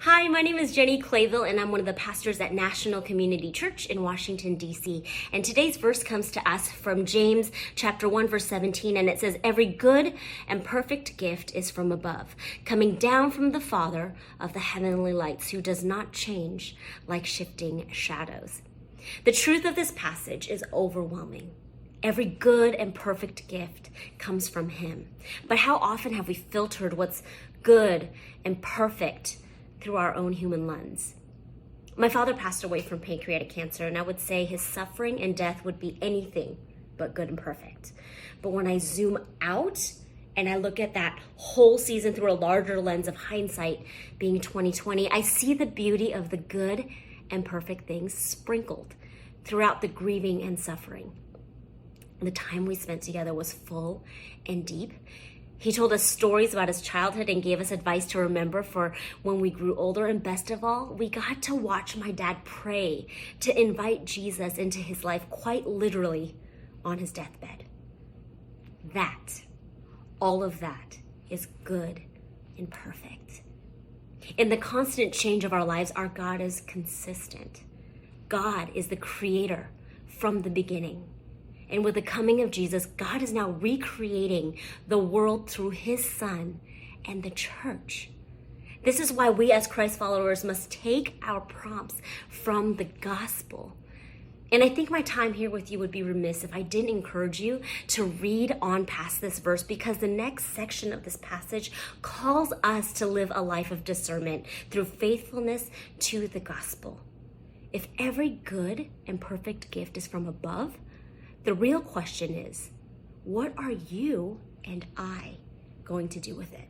Hi, my name is Jenny Clayville, and I'm one of the pastors at National Community Church in Washington, D.C. And today's verse comes to us from James chapter 1, verse 17, and it says, "Every good and perfect gift is from above, coming down from the Father of the heavenly lights, who does not change like shifting shadows." The truth of this passage is overwhelming. Every good and perfect gift comes from him. But how often have we filtered what's good and perfect through our own human lens? My father passed away from pancreatic cancer, and I would say his suffering and death would be anything but good and perfect. But when I zoom out and I look at that whole season through a larger lens of hindsight being 2020, I see the beauty of the good and perfect things sprinkled throughout the grieving and suffering. The time we spent together was full and deep. He told us stories about his childhood and gave us advice to remember for when we grew older. And best of all, we got to watch my dad pray to invite Jesus into his life, quite literally on his deathbed. All of that is good and perfect. In the constant change of our lives, our God is consistent. God is the creator from the beginning. And with the coming of Jesus, God is now recreating the world through his Son and the church. This is why we as Christ followers must take our prompts from the gospel. And I think my time here with you would be remiss if I didn't encourage you to read on past this verse, because the next section of this passage calls us to live a life of discernment through faithfulness to the gospel. If every good and perfect gift is from above, the real question is, what are you and I going to do with it?